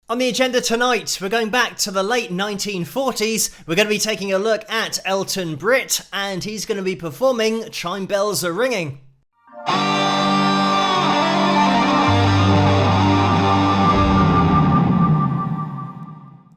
On the agenda tonight, we're going back to the late 1940s. We're going to be taking a look at Elton Britt, and he's going to be performing Chime Bells Are Ringing.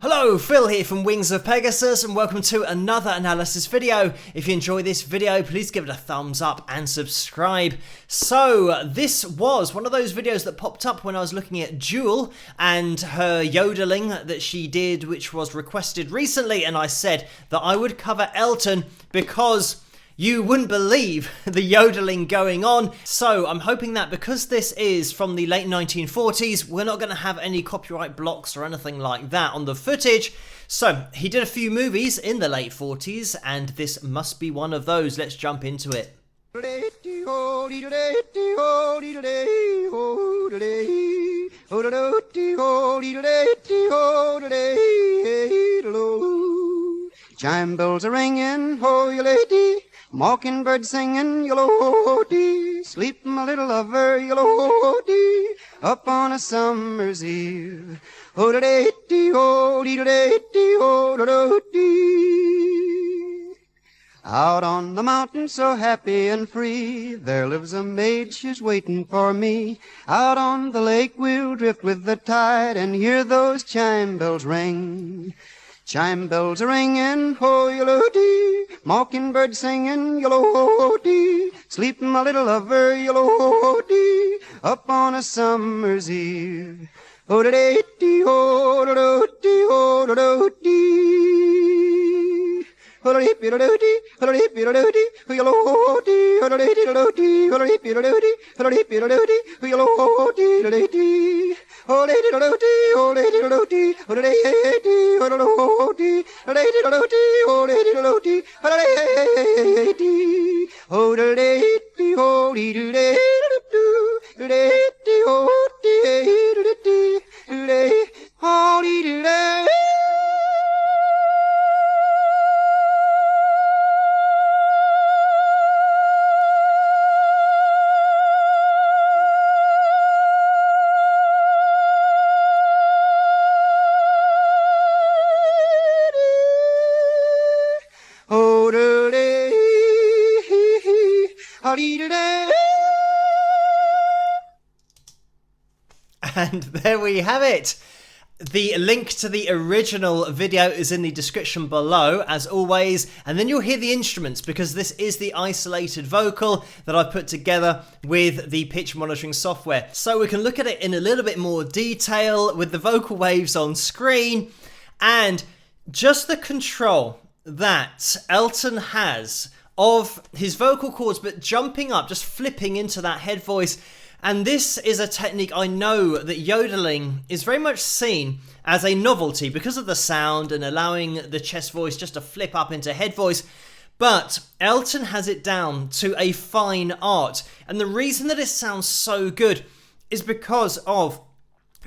Hello, Phil here from Wings of Pegasus, and welcome to another analysis video. If you enjoy this video, please give it a thumbs up and subscribe. So, this was one of those videos that popped up when I was looking at Jewel and her yodeling that she did, which was requested recently, and I said that I would cover Elton because you wouldn't believe the yodeling going on. So I'm hoping that because this is from the late 1940s, we're not going to have any copyright blocks or anything like that on the footage. So he did a few movies in the late 40s, and this must be one of those. Let's jump into it. Chime bells are ringing, ho, you lady. Mockingbird singing, yo-lo-dee. Sleep, my little lover, yo-lo-dee. Up on a summer's eve. Ho-da-dee-dee, ho-dee-da-dee-dee, ho-da-dee. Out on the mountain so happy and free, there lives a maid, she's waiting for me. Out on the lake we'll drift with the tide and hear those chime bells ring. Chime bells are ringing, ho-yo-lo-dee. Mockingbird singing, yo-lo-dee. Sleep, my little lover, yo-lo-dee. Up on a summer's eve. Ho-da-dee-dee, ho-da-do-dee, ho-da-do-dee. Ho-da-dee-dee-do-dee, ho-da-dee-dee-do-dee, ho-yo-lo-dee. Ho-da-dee-dee-do-dee, ho-da-dee-dee-do-dee, ho-da-dee-dee-do-dee, ho-yo-lo-dee-do-dee. Oh, lady, do do oh, lady, do do oh, lady, oh, do do lady, do do oh, lady, do do oh, lady, oh, lady, And there we have it. The link to the original video is in the description below, as always, and then you'll hear the instruments because this is the isolated vocal that I put together with the pitch monitoring software. So we can look at it in a little bit more detail with the vocal waves on screen, and just the control that Elton has of his vocal cords, but jumping up, just flipping into that head voice. And this is a technique I know that yodeling is very much seen as a novelty because of the sound and allowing the chest voice just to flip up into head voice. But Elton has it down to a fine art. And the reason that it sounds so good is because of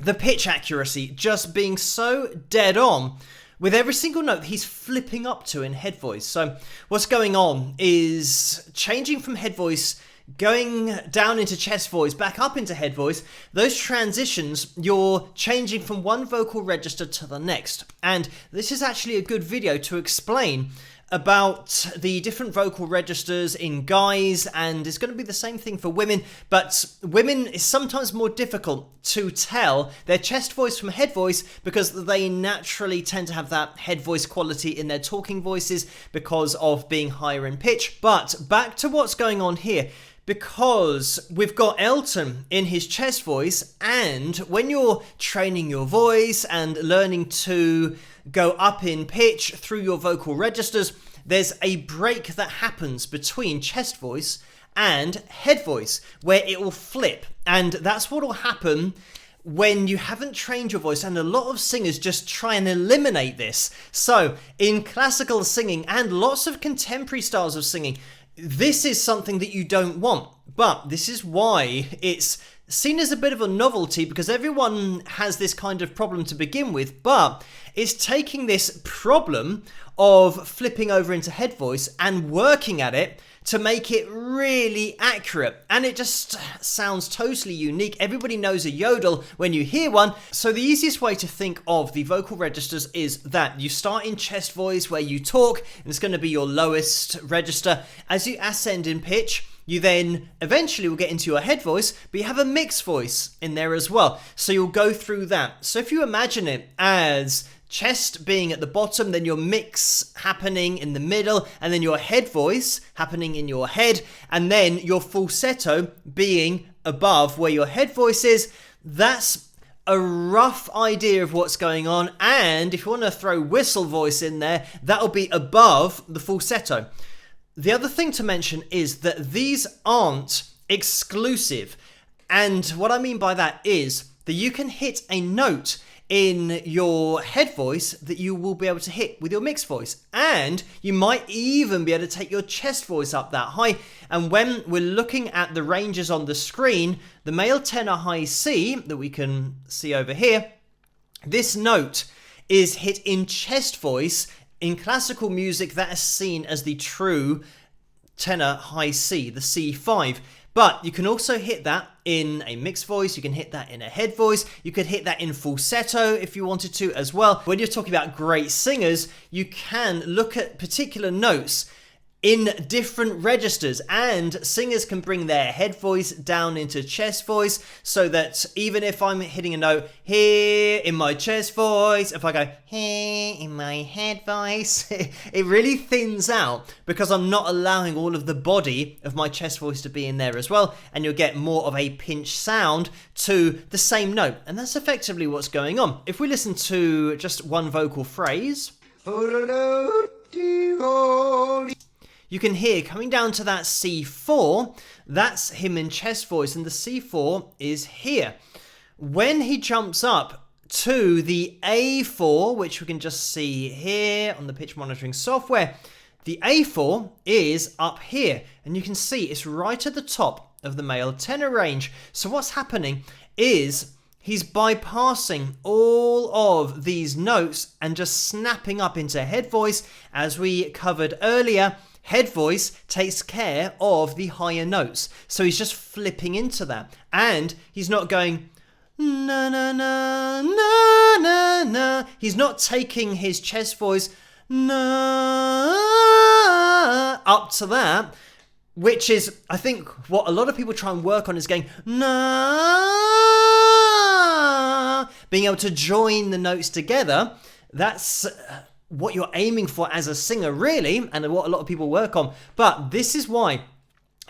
the pitch accuracy just being so dead on with every single note he's flipping up to in head voice. So what's going on is changing from head voice, going down into chest voice, back up into head voice. Those transitions, you're changing from one vocal register to the next. And this is actually a good video to explain about the different vocal registers in guys, and it's going to be the same thing for women, but women is sometimes more difficult to tell their chest voice from head voice because they naturally tend to have that head voice quality in their talking voices because of being higher in pitch. But back to what's going on here. Because we've got Elton in his chest voice, and when you're training your voice and learning to go up in pitch through your vocal registers, there's a break that happens between chest voice and head voice where it will flip, and that's what will happen when you haven't trained your voice, and a lot of singers just try and eliminate this. So in classical singing and lots of contemporary styles of singing, this is something that you don't want, but this is why it's seen as a bit of a novelty, because everyone has this kind of problem to begin with, but it's taking this problem of flipping over into head voice and working at it to make it really accurate, and it just sounds totally unique. Everybody knows a yodel when you hear one. So the easiest way to think of the vocal registers is that you start in chest voice where you talk, and it's going to be your lowest register. As you ascend in pitch, you then eventually will get into your head voice, but you have a mixed voice in there as well. So you'll go through that. So if you imagine it as chest being at the bottom, then your mix happening in the middle, and then your head voice happening in your head, and then your falsetto being above where your head voice is. That's a rough idea of what's going on. And if you want to throw whistle voice in there, that'll be above the falsetto. The other thing to mention is that these aren't exclusive. And what I mean by that is that you can hit a note in your head voice that you will be able to hit with your mixed voice. And you might even be able to take your chest voice up that high. And when we're looking at the ranges on the screen, the male tenor high C that we can see over here, this note is hit in chest voice. In classical music, that is seen as the true tenor high C, the C5. But you can also hit that in a mixed voice, you can hit that in a head voice, you could hit that in falsetto if you wanted to as well. When you're talking about great singers, you can look at particular notes in different registers, and singers can bring their head voice down into chest voice, so that even if I'm hitting a note here in my chest voice, if I go here in my head voice, it really thins out because I'm not allowing all of the body of my chest voice to be in there as well, and you'll get more of a pinch sound to the same note. And that's effectively what's going on. If we listen to just one vocal phrase, you can hear coming down to that C4, that's him in chest voice, and the C4 is here. When he jumps up to the A4, which we can just see here on the pitch monitoring software, the A4 is up here, and you can see it's right at the top of the male tenor range. So what's happening is he's bypassing all of these notes and just snapping up into head voice. As we covered earlier, head voice takes care of the higher notes. So he's just flipping into that. And he's not going na na na na na na. He's not taking his chest voice na up to that, which is, I think, what a lot of people try and work on, is going na, being able to join the notes together. That's what you're aiming for as a singer, really, and what a lot of people work on. But this is why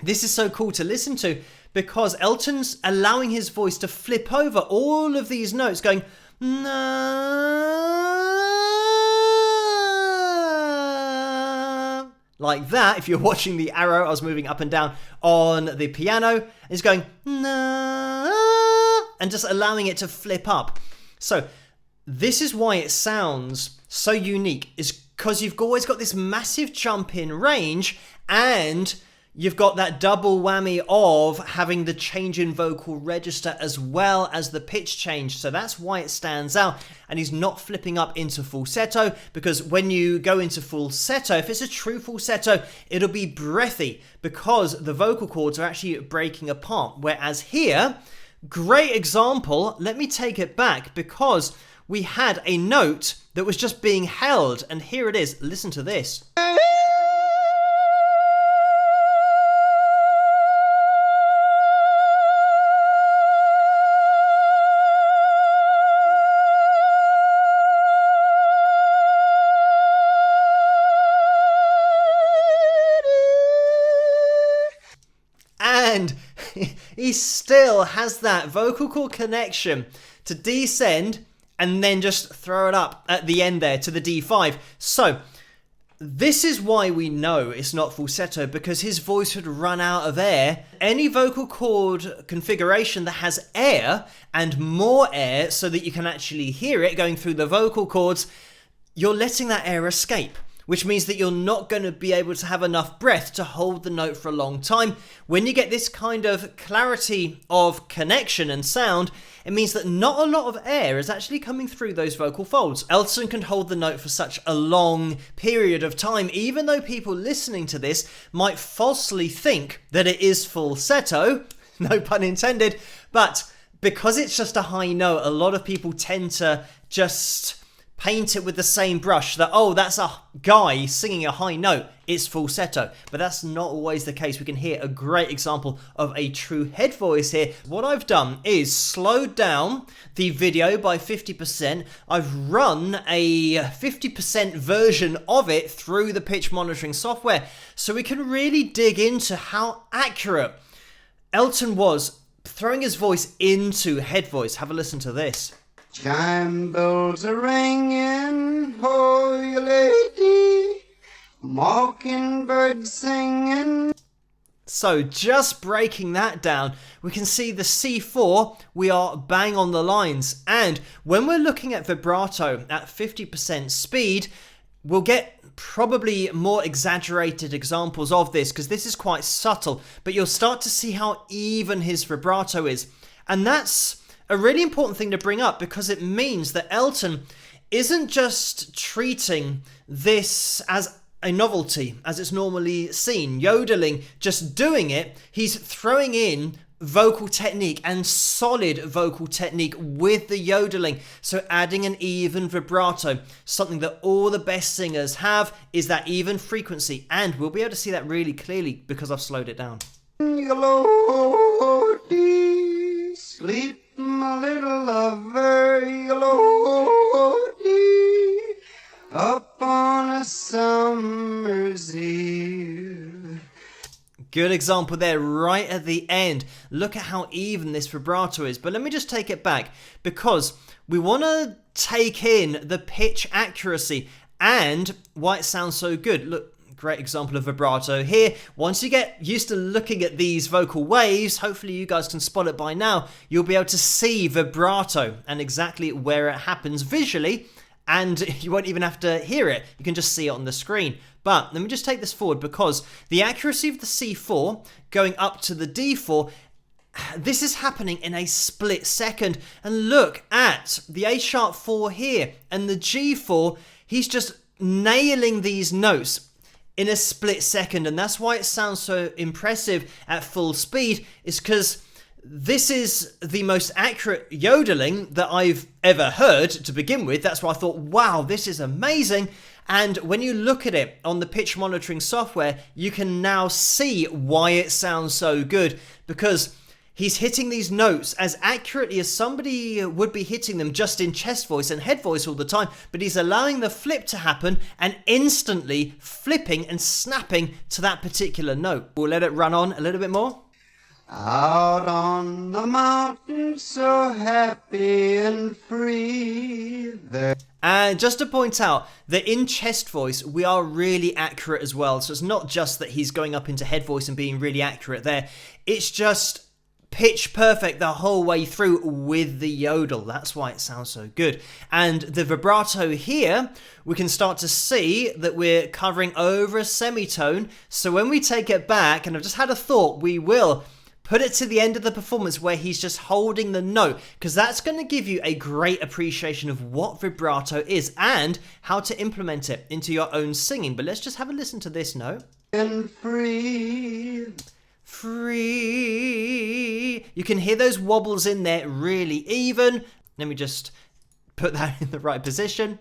this is so cool to listen to, because Elton's allowing his voice to flip over all of these notes, going na, like that. If you're watching the arrow, I was moving up and down on the piano. It's going na, and just allowing it to flip up. So this is why it sounds so unique, is because you've always got this massive jump in range, and you've got that double whammy of having the change in vocal register as well as the pitch change. So that's why it stands out. And he's not flipping up into falsetto, because when you go into falsetto, if it's a true falsetto, it'll be breathy because the vocal cords are actually breaking apart. Whereas here, great example, let me take it back, because we had a note that was just being held, and here it is. Listen to this. And he still has that vocal cord connection to descend and then just throw it up at the end there to the D5. So this is why we know it's not falsetto, because his voice would run out of air. Any vocal cord configuration that has air and more air so that you can actually hear it going through the vocal cords, you're letting that air escape. which means that you're not going to be able to have enough breath to hold the note for a long time. When you get this kind of clarity of connection and sound, it means that not a lot of air is actually coming through those vocal folds. Elton can hold the note for such a long period of time, even though people listening to this might falsely think that it is falsetto, no pun intended, but because it's just a high note, a lot of people tend to just paint it with the same brush that, oh, that's a guy singing a high note, it's falsetto. But that's not always the case. We can hear a great example of a true head voice here. What I've done is slowed down the video by 50%. I've run a 50% version of it through the pitch monitoring software, so we can really dig into how accurate Elton was throwing his voice into head voice. Have a listen to this. Chime bells are ringing, ho, you lady, mockingbird singing. So just breaking that down, we can see the C4, we are bang on the lines. And when we're looking at vibrato at 50% speed, we'll get probably more exaggerated examples of this because this is quite subtle, but you'll start to see how even his vibrato is. And that's a really important thing to bring up because it means that Elton isn't just treating this as a novelty as it's normally seen, yodeling, just doing it. He's throwing in vocal technique and solid vocal technique with the yodeling, so adding an even vibrato. Something that all the best singers have is that even frequency, and we'll be able to see that really clearly because I've slowed it down. Sleep, my little lover, up on a summer's eve. Good example there right at the end. Look at how even this vibrato is. But let me just take it back because we want to take in the pitch accuracy and why it sounds so good. Look, great example of vibrato here. Once you get used to looking at these vocal waves, hopefully you guys can spot it by now, you'll be able to see vibrato and exactly where it happens visually, and you won't even have to hear it. You can just see it on the screen. But let me just take this forward because the accuracy of the C4 going up to the D4, this is happening in a split second. And look at the A sharp 4 here and the G4, he's just nailing these notes in a split second, and that's why it sounds so impressive at full speed, is because this is the most accurate yodeling that I've ever heard to begin with. That's why I thought, wow, this is amazing. And when you look at it on the pitch monitoring software, you can now see why it sounds so good, because he's hitting these notes as accurately as somebody would be hitting them just in chest voice and head voice all the time, but he's allowing the flip to happen and instantly flipping and snapping to that particular note. We'll let it run on a little bit more. Out on the mountain, so happy and free there. And just to point out that in chest voice, we are really accurate as well. So it's not just that he's going up into head voice and being really accurate there. It's just pitch perfect the whole way through with the yodel. That's why it sounds so good. And the vibrato here, we can start to see that we're covering over a semitone. So when we take it back, and I've just had a thought, we will put it to the end of the performance where he's just holding the note, because that's going to give you a great appreciation of what vibrato is and how to implement it into your own singing. But let's just have a listen to this note. And free. Free. You can hear those wobbles in there really even. Let me just put that in the right position.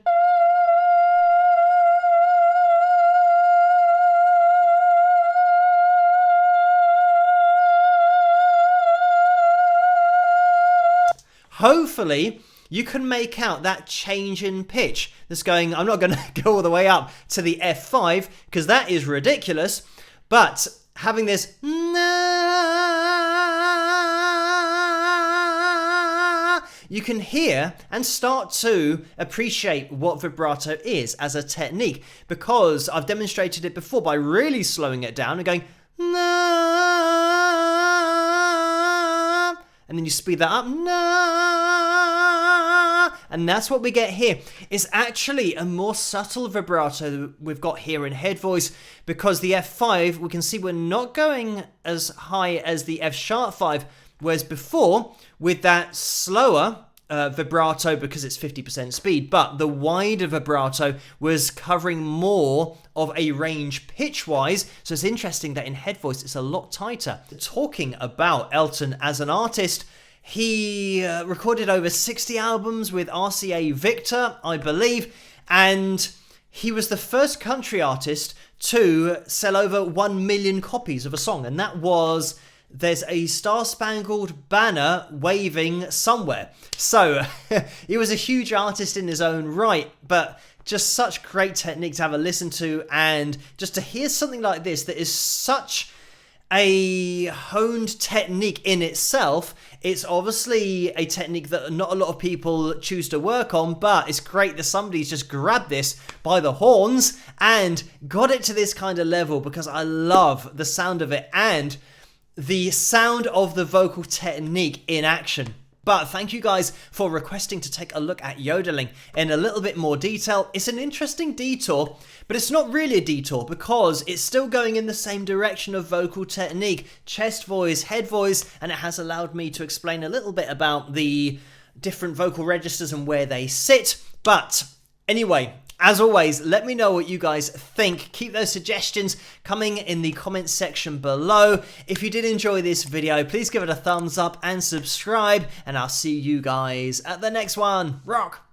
Hopefully, you can make out that change in pitch that's going, I'm not going to go all the way up to the F5 because that is ridiculous, but having this you can hear and start to appreciate what vibrato is as a technique, because I've demonstrated it before by really slowing it down and going and then you speed that up and that's what we get here. It's actually a more subtle vibrato we've got here in head voice, because the F5, we can see we're not going as high as the F sharp 5, whereas before, with that slower vibrato, because it's 50% speed, but the wider vibrato was covering more of a range pitch-wise, so it's interesting that in head voice it's a lot tighter. Talking about Elton as an artist, he recorded over 60 albums with RCA Victor, I believe, and he was the first country artist to sell over 1 million copies of a song, and that was There's a Star-Spangled Banner Waving Somewhere. So, he was a huge artist in his own right, but just such great technique to have a listen to, and just to hear something like this that is such a honed technique in itself. It's obviously a technique that not a lot of people choose to work on, but it's great that somebody's just grabbed this by the horns and got it to this kind of level, because I love the sound of it and the sound of the vocal technique in action. But thank you guys for requesting to take a look at Yodeling in a little bit more detail. It's an interesting detour, but it's not really a detour because it's still going in the same direction of vocal technique, chest voice, head voice, and it has allowed me to explain a little bit about the different vocal registers and where they sit. But anyway, as always, let me know what you guys think. Keep those suggestions coming in the comments section below. If you did enjoy this video, please give it a thumbs up and subscribe, and I'll see you guys at the next one. Rock!